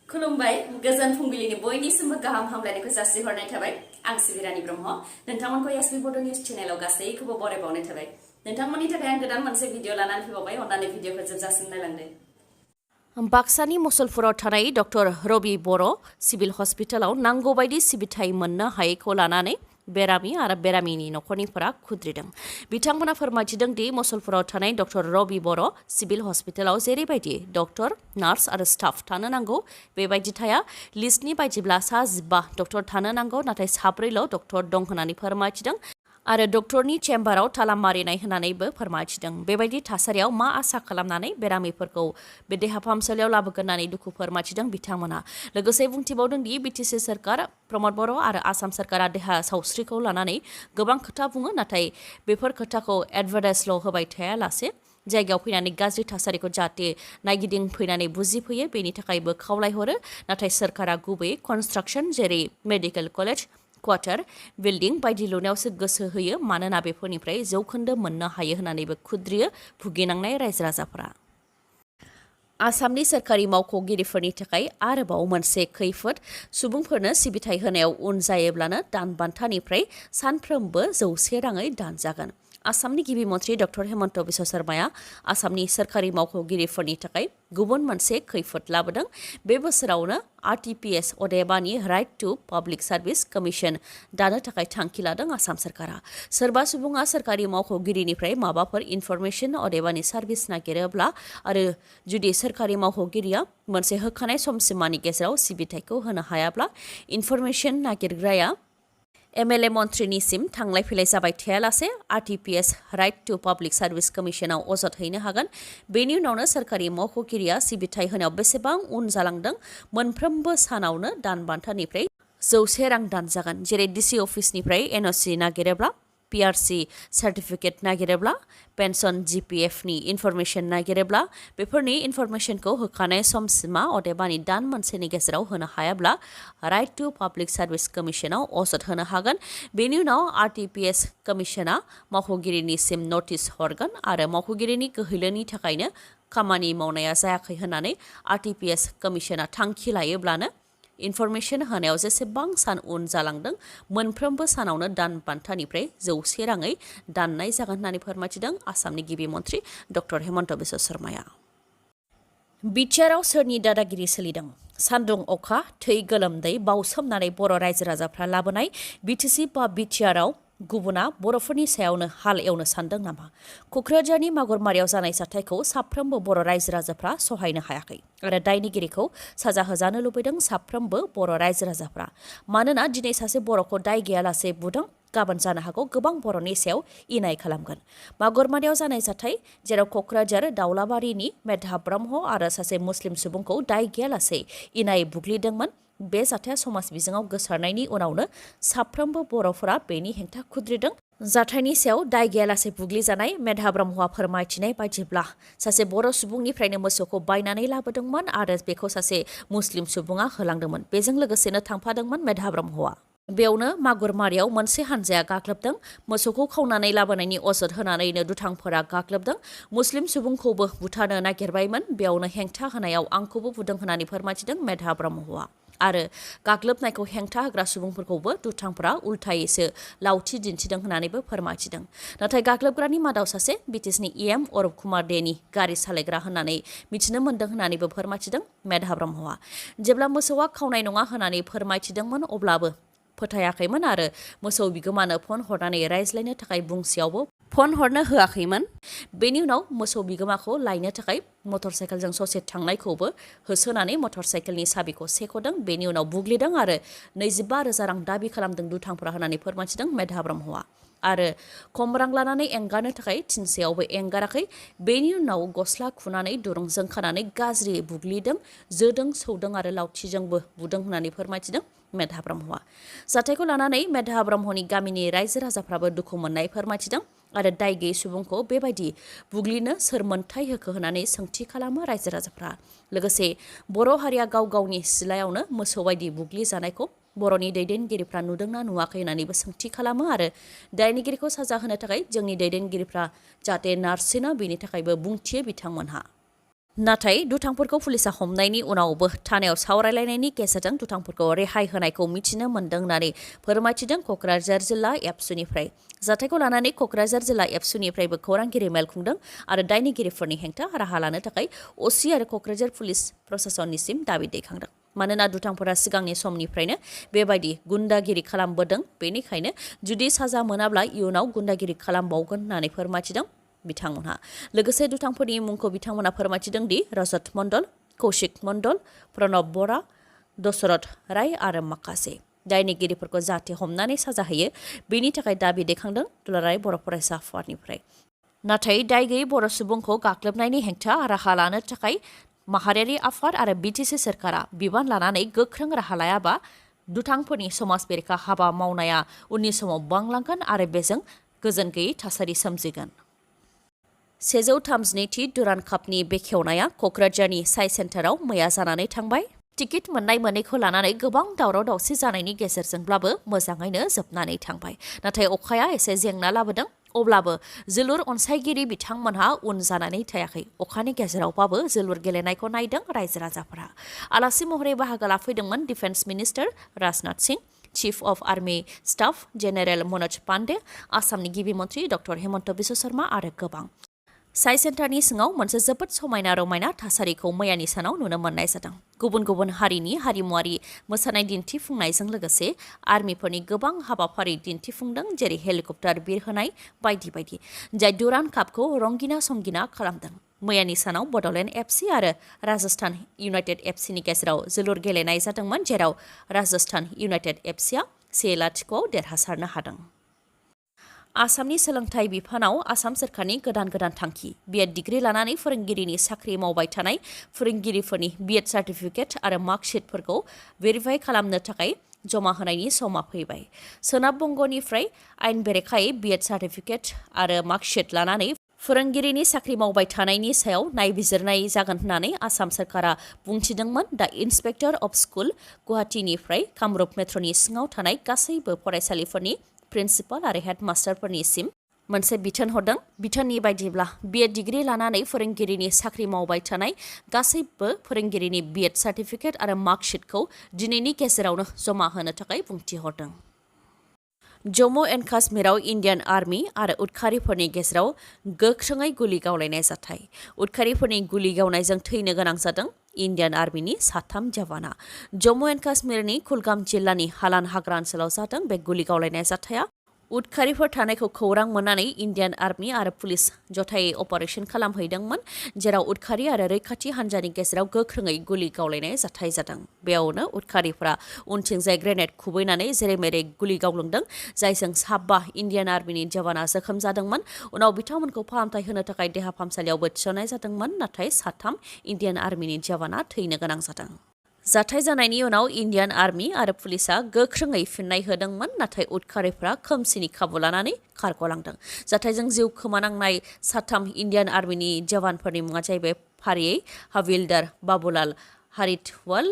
खुलुमबाय गोजोन फुंबिलिनि बयनिसिमबो गाहाम हामलायनायखौ जासिहरनाय थाबाय आं सिबिरानि ब्रह्म नोंथांमोनखौ एसबी बड' निउज चेनेलाव गासैखौबो बरायबावनाय थाबाय नोंथांमोननि थाखाय आं गोदान मोनसे भिडिअ लानानै फैबावबाय अन्नानै भिडिअखौ जोबजासिम नायलांदो बाक्सानि मुसलपुराव थानाय डक्टर रबि बर' सिभिल हस्पिटालाव नांगौ बायदि सिबिथाय मोननो हायैखौ लानानै बेरामि आरो बेरामिनि नखरनिफोरा खुद्रिदों बिथांमोना फोरमायथिदों दि मुसलपुराव थानाय डक्टर रबि बर' सिभिल हस्पिटालाव जेरैबायदि डक्टर नार्स आरो स्टाफ थानो नांगौ बेबायदि थाया लिस्टनि बायदिब्ला सा 15 डक्टर थानो नांगौ नाथाय साब्रैल' डक्टर दं होननानै फोरमायथिदों आरो डक्टरनि चेम्बाराव ताला मारिनाय होननानैबो फोरमायथिदों बेबायदि थासारियाव मा आसा खालामनानै बेरामिफोरखौ बे देहा फाहामसालियाव लाबोगोन होननानै दुखु फोरमायथिदों बिथांमोना लोगोसे बुंथिबावदों दि बिटिसि सोरखार प्रमद बर' आरो आसाम सोरखारा देहा सावस्रिखौ लानानै गोबां खोथा बुङो नाथाय बेफोर खोथाखौ एडभार्टाइजल' होबाय थायालासे जायगायाव फैनानै गाज्रि थासारिखौ जाहाथे नायगिदिं फैनानै बुजिफैयो बेनि थाखायबो खावलायहरो नाथाय सोरखारा गुबैयै कनस्ट्राक्सन जेरै मेडिकेल कलेज क्वार्टार बिल्डिं बायदि लुनायावसो गोसो होयो मानोना बेफोरनिफ्राय जौखोन्दो मोननो हायो होननानैबो खुद्रियो भुगिनांनाय रायजो राजाफोरा आसामनि सोरखारि मावख'गिरिफोरनि थाखाय आरोबाव मोनसे खैफोद सुबुंफोरनो सिबिथाय होनायाव उन जायोब्लानो दान बान्थानिफ्राय सानफ्रोमबो 100 राङै दानजागोन आसामनि गिबि मन्थ्रि डक्टर हेमन्त बिश्व शर्माया आसामनि सोरखारि मावख'गिरिफोरनि थाखाय गुबुन मोनसे खैफोद लाबोदों बे बोसोरावनो आरटिपिएस अदेबानि right to public service commission दानो थाखाय थांखि लादों आसाम सोरखारा सोरबा सुबुङा सोरखारि मावख'गिरिनिफ्राय माबाफोर इनफरमेसन अदेबानि सार्भिस नागिरोब्ला आरो जुदि सोरखारि मावख'गिरिया मोनसे होखानाय समसिमानि गेजेराव सिबिथायखौ होनो हायाब्ला इनफरमेसन नागिरग्राया एमएलए मन्थ्रिनिसिम थांलाय फैलाय जाबाय थायालासे आरटिपिएस राइट टु पाब्लिक सार्भिस कमिसनाव अजद हैनो हागोन बेनि उनावनो सोरखारि मावख'गिरिया सिबिथाय होनायाव बेसेबां उन जालांदों मोनफ्रोमबो सानावनो दान बान्थानिफ्राय 100 रां दानजागोन जेरै डिसि अफिसनिफ्राय एनअसि नागिरोब्ला पिआरसि सार्टिफिकेट नागिरोब्ला पेन्सन जिपिएफनि इनफरमेसन नागिरोब्ला बेफोरनि इनफरमेसनखौ होखानाय समसिमा अदेबानि दान मोनसेनि गेजेराव होनो हायाब्ला राइट टु पाब्लिक सार्भिस कमिसनाव अजद होनो हागोन बेनि उनाव आरटिपिएस कमिसना मावख'गिरिनिसिम नटिस हरगोन आरो मावख'गिरिनि गोहैलोनि थाखायनो खामानि मावनाया जायाखै होननानै आरटिपिएस कमिसना थांखि लायोब्लानो इनफरमेसन होनायाव जेसेबां सान उन जालांदों मोनफ्रोमबो सानावनो दान बान्थानिफ्राय 100 राङै दाननाय जागोन होननानै फोरमायथिदों आसामनि गिबि मन्थ्रि डक्टर हेमन्त बिश्व शर्माया बिटिआरआव सोरनि दादागिरि सोलिदों सान्दुं अखा थै गोलोमदै बावसोमनानै बर' रायजो राजाफ्रा लाबोनाय बिटिसि बा बिटिआरआव गुबुना बर'फोरनि सायावनो हाल एवनो सानदों नामा क'क्राझारनि मागुरमारियाव जानाय जाथायखौ साफ्रोमबो बर' रायजो राजाफ्रा सहायनो हायाखै आरो दायनिगिरिखौ साजा होजानो लुबैदों साफ्रोमबो बर' रायजो राजाफ्रा मानोना दिनै सासे बर'खौ दाय गैयालासे बुदों गाबोन जानो हागौ गोबां बर'नि सायाव इनाय खालामगोन मागुरमारियाव जानाय जाथाय जेराव क'क्राझार दाउलाबारिनि मेधाब ब्रह्म आरो सासे मुस्लिम सुबुंखौ दाय गैयालासे इनाय बुग्लिदोंमोन बे जाथाया समाज बिजोङाव गोसारनायनि उनावनो साफ्रोमबो बर'फोरा बेनि हेंथा खुद्रिदों जाथायनि सायाव दाय गैयालासे बुग्लिजानाय मेधाब ब्रह्मआ फोरमायथिनाय बायदिब्ला सासे बर' सुबुंनिफ्रायनो मोसौखौ बायनानै लाबोदोंमोन आरो बेखौ सासे मुस्लिम सुबुङा होलांदोंमोन बेजों लोगोसेनो थांफादोंमोन मेधाब ब्रह्मआ बेयावनो मागुरमारियाव मोनसे हानजाया गाग्लोबदों मोसौखौ खावनानै लाबोनायनि अजद होनानैनो दुथांफोरा गाग्लोबदों मुस्लिम सुबुंखौबो बुथारनो नागिरबायमोन बेयावनो हेंथा होनायाव आंखौबो बुदों होननानै फोरमायथिदों मेधाब ब्रह्मआ आरो गाग्लोबनायखौ हेंथा होग्रा सुबुंफोरखौबो दुथांफोरा उल्थायैसो लावथि दिन्थिदों होननानैबो फोरमायथिदों नाथाय गाग्लोबग्रानि मादाव सासे बिटिसिनि इएम अरुप कुमार देनि गारि सालायग्रा होननानै मिथिनो मोन्दों होननानैबो फोरमायथिदों मेधाब ब्रह्मआ जेब्ला मोसौआ खावनाय नङा होननानै फोरमायथिदोंमोन अब्लाबो फोथायाखैमोन आरो मोसौ बिगोमानो फन हरनानै रायज्लायनो थाखाय बुंसेयावबो फन हरनो होआखैमोन बेनि उनाव मोसौ बिगोमाखौ लायनो थाखाय मटर साइकेलजों ससे थांनायखौबो होसोनानै मटर साइकेलनि साबिखौ सेख'दों बेनि उनाव बुग्लिदों आरो 25,000 रां दाबि खालामदों दुथांफोरा होननानै फोरमायथिदों मेधाब ब्रह्मआ आरो खम रां लानानै एंगारनो थाखाय थिनसेयावबो एंगाराखै बेनि उनाव गस्ला खुनानै दुरुंजों खानानै गाज्रि बुग्लिदों जोदों सौदों आरो लावथिजोंबो बुदों होननानै फोरमायथिदों मेधाब ब्रह्मआ जाथायखौ लानानै मेधाब ब्रह्मनि गामिनि रायजो राजाफ्राबो दुखु मोननाय फोरमायथिदों आरो दाय गैयै सुबुंखौ बेबायदि बुग्लिनो सोर मोन्थाय होखो होननानै सोंथि खालामो रायजो राजाफ्रा लोगोसे बर' हारिया गाव गावनि सिलायावनो मोसौ बायदि बुग्लि जानायखौ बर'नि दैदेनगिरिफ्रा नुदोंना नुवाखै होननानैबो सोंथि खालामो आरो दायनिगिरिखौ साजा होनो थाखाय जोंनि दैदेनगिरिफ्रा जाहाथे नारसिना बेनि थाखायबो बुंथियो बिथांमोनहा नाथाय दुथांफोरखौ पुलिसा हमनायनि उनावबो थानायाव सावरायलायनायनि गेजेरजों दुथांफोरखौ रेहाय होनायखौ मिथिनो मोन्दों होननानै फोरमायथिदों क'क्राझार जिल्ला एबसुनिफ्राय। जाथायखौ लानानै क'क्राझार जिल्ला एबसुनिफ्रायबो खौरांगिरि मेल खुंदों आरो दायनिगिरिफोरनि हेंथा राहा लानो थाखाय असि आरो क'क्राझार पुलिस प्रशासननिसिम दाबि दैखांदों। मानोना दुथांफोरा सिगांनि समनिफ्रायनो बेबायदि गुन्दागिरि खालामबोदों, बेनिखायनो जुदि साजा मोनाब्ला इयुनाव गुन्दागिरि खालामबावगोन होननानै फोरमायथिदों बिथांमोनहा। लोगोसे दुथांफोरनि मुंखौ बिथांमोना फोरमायथिदों दि रजत मण्डल, कौशिक मण्डल, प्रणब बरा, दशरथ राय आरो माखासे दायनिगिरिफोरखौ जाहाथे हमनानै साजा होयो बेनि थाखाय दाबि दैखांदों दुलाराय बर' फरायसा आफादनिफ्राय। नाथाय दाय गैयै बर' सुबुंखौ गाग्लोबनायनि हेंथा राहा लानो थाखाय माहारियारि आफाद आरो बिटिसि सोरखारा बिबान लानानै गोख्रों राहा लायाबा दुथांफोरनि समाज बेरेखा हाबा मावनाया उननि समाव बांलांगोन आरो बेजों गोजोन गैयै थासारि सोमजिगोन। 132थि दुरान्ड कापनि बेखेवनाया क'क्राझारनि साइ सेन्टाराव मैया जानानै थांबाय। टिकेट मोननाय मोनैखौ लानानै गोबां दावराव दावसि जानायनि गेजेरजोंब्लाबो मोजाङैनो जोबनानै थांबाय। नाथाय अखाया एसे जेंना लाबोदों। अब्लाबो जोलुर अनसायगिरि बिथांमोनहा उन जानानै थायाखै। अखानि गेजेरावबाबो जोलुर गेलेनायखौ नायदों रायजो राजाफोरा। आलासि महरै बाहागो लाफैदोंमोन defence minister Rajnath Singh, chief of army staff general Manoj Pande, आसामनि गिबि मन्थ्रि डक्टर हेमन्त बिश्व शर्मा आरो गोबां। साइ सेन्टारनि सिङाव मोनसे जोबोद समायना रमायना थासारिखौ मैयानि सानाव नुनो मोननाय जादों। गुबुन गुबुन हारिनि हारिमुआरि मोसानाय दिन्थिफुंनायजों लोगोसे आर्मिफोरनि गोबां हाबाफारि दिन्थिफुंदों, जेरै हेलिकप्टार बिरहोनाय बायदि बायदि, जाय दुरान्ड कापखौ रंगिना संगिना खालामदों। मैयानि सानाव बड'लेण्ड एफसि आरो राजस्थान इउनाइटेड एफसिनि गेजेराव जोलुर गेलेनाय जादोंमोन, जेराव राजस्थान इउनाइटेड एफसिआ 1-0 देरहासारनो हादों। आसामनि सोलोंथाइ बिफानाव आसाम सोरखारनि गोदान थांखि। बिएड डिग्री लानानै फोरोंगिरिनि साख्रि मावबाय थानाय फोरोंगिरिफोरनि बिएड सार्टिफिकेट आरो मार्कशीटफोरखौ भेरिफाइ खालामनो थाखाय जमा होनायनि समा फैबाय। सोनाब बंगनिफ्राय आयेन बेरेखायै बिएड सार्टिफिकेट आरो मार्कशीट लानानै फोरोंगिरिनि साख्रि मावबाय थानायनि सायाव नायबिजिरनाय जागोन होननानै आसाम सोरखारा बुंथिदोंमोन। दा इन्सपेक्टर अफ स्कुल गुवाहाटीनिफ्राय कामरुप मेट्र'नि सिङाव थानाय गासैबो फरायसालिफोरनि प्रिन्सिपाल आरो हेडमास्टारफोरनिसिम मोनसे बिथोन हरदों। बिथोननि बायदिब्ला बिएड डिग्री लानानै फोरोंगिरिनि साख्रि मावबाय थानाय गासैबो फोरोंगिरिनि बिएड सार्टिफिकेट आरो मार्कशीटखौ दिनैनि गेजेरावनो जमा होनो थाखाय बुंथि हरदों। जम्मु एन्ड काश्मीराव इन्डियान आर्मी आरो उदखारिफोरनि गेजेराव गोख्रोङै गुलि गावलायनाय जाथाय। उदखारिफोरनि गुलि गावनायजों थैनो गोनां जादों इन्डियान आर्मीनि 3 जवाना। जम्मु एन्ड काश्मीरनि कुलगाम जिल्लानि हालान हाग्रा ओनसोलाव जादों बे गुलि गावलायनाय जाथाया। उदखारिफोर थानायखौ खौरां मोननानै इन्डियान आर्मी आरो पुलिस जथायै अपारेशन खालामहैदोंमोन, जेराव उदखारि आरो रैखाथि हान्जानि गेजेराव गोख्रोङै गुलि गावलायनाय जाथाय जादों। बेयावनो उदखारिफोरा उनथिंजाय ग्रेनेड खुबैनानै जेरै मेरै गुलि गावलांदों, जायजों 5 इन्डियान आर्मीनि जवाना जोखोम जादोंमोन। उनाव बिथांमोनखौ फाहामथाय होनो थाखाय देहा फाहामसालियावबो थिसननाय जादोंमोन, नाथाय 3 इन्डियान आर्मीनि जवाना थैनो गोनां जादों। जाथाय जानायनि उनाव इन्डियान आर्मी आरो पुलिसा गोख्रोङै फिननाय होदोंमोन, नाथाय उदखारिफोरा खोमसिनि खाबु लानानै खारग'लांदों। जाथायजों जिउ खोमानांनाय 3 इन्डियान आर्मीनि जवानफोरनि मुङा जाहैबाय फारियै हाविलदार बाबुलाल हारिथवाल,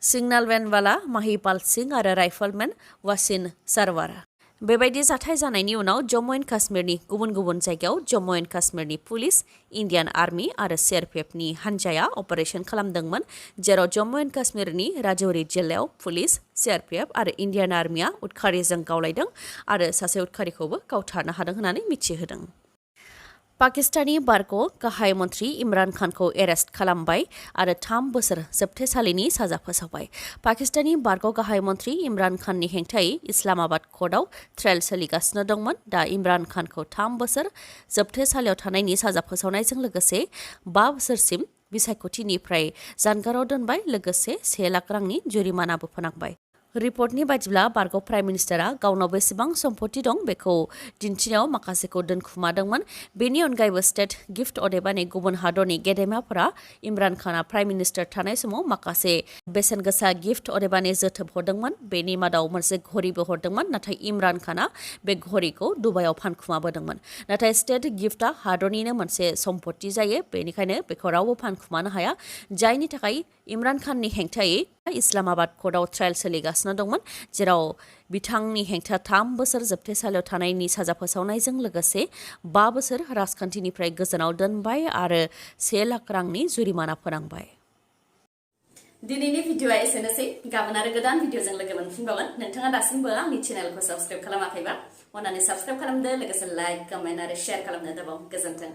सिग्नालमेनवाला महिपाल सिंह आरो राइफलमेन वासिन सारवार। बेबायदि जाथाय जानायनि उनाव जम्मु एन्ड काश्मीरनि गुबुन गुबुन जायगायाव जम्मु एन्ड काश्मीरनि पुलिस, इन्डियान आर्मी आरो सिआरपिएफनि हान्जाया अपारेशन खालामदोंमोन, जेराव जम्मु एन्ड काश्मीरनि राजौरी जिल्लायाव पुलिस, सिआरपिएफ आरो इन्डियान आर्मीआ उदखारिजों गावलायदों आरो सासे उदखारिखौबो गावथारनो हादों होननानै मिथिहोदों। पाकिस्तानी बारग' गाहाय मन्थ्रि इमरान खानखौ एरेस्ट खालामबाय आरो 3 बोसोर जोबथेसालिनि साजा फोसावबाय। पाकिस्तानी बारग' गाहाय मन्थ्रि इमरान खाननि हेंथायै इस्लामाबाद कर्टआव ट्रायल सोलिगासिनो दंमोन। दा इमरान खानखौ 3 बोसोर जोबथेसालियाव थानायनि साजा फोसावनायजों लोगोसे 5 बोसोरसिम बिसायख'थिनिफ्राय जानगाराव दोनबाय, लोगोसे 1 लाख रांनि जुरिमानाबो फोनांबाय। रिपर्टनि बायदिब्ला बारग' प्राइम मिनिस्टारा गावनाव बेसेबां सम्पति दं बेखौ दिन्थिनायाव माखासेखौ दोनखुमादोंमोन। बेनि अनगायैबो स्टेट गिफ्ट अदेबानि गुबुन हादरनि गेदेमाफोरा इमरान खाना प्राइम मिनिस्टार थानाय समाव माखासे बेसेन गोसा गिफ्ट अदेबानि जोथोब हरदोंमोन। बेनि मादाव मोनसे घड़ीबो हरदोंमोन, नाथाय इमरान खाना बे घड़ीखौ दुबाइयाव फानखुमाबोदोंमन। नाथाय स्टेट गिफ्टआ हादरनिनो मोनसे सम्पति जायो, बेनिखायनो बेखौ रावबो फानखुमानो हाया, जायनि थाखाय इमरान खाननि हेंथायै इस्लामाबाद कर्टआव ट्रायल सोलिगासिनो दंमोन जेराव बिथांनि हेंथा 3 बोसोर जोबथेसालियाव थानायनि साजा फोसावनायजों लोगोसे 5 बोसोर राजखान्थिनिफ्राय गोजानाव दोनबाय आरो 1 लाख रांनि जुरिमाना फोनांबाय। दिनैनि भिडिअआ एसेनोसै गाबोन आरो गोदान भिडिअजों लोगो मोनफिनबावगोन। नोंथाङा दासिमबो आंनि चेनेलखौ साबस्क्राइब खालामाखैबा अन्नानै साबस्क्राइब खालामदो, लोगोसे लाइक, कमेन्ट आरो शेयार खालामनो दाबाव। गोजोन्थों।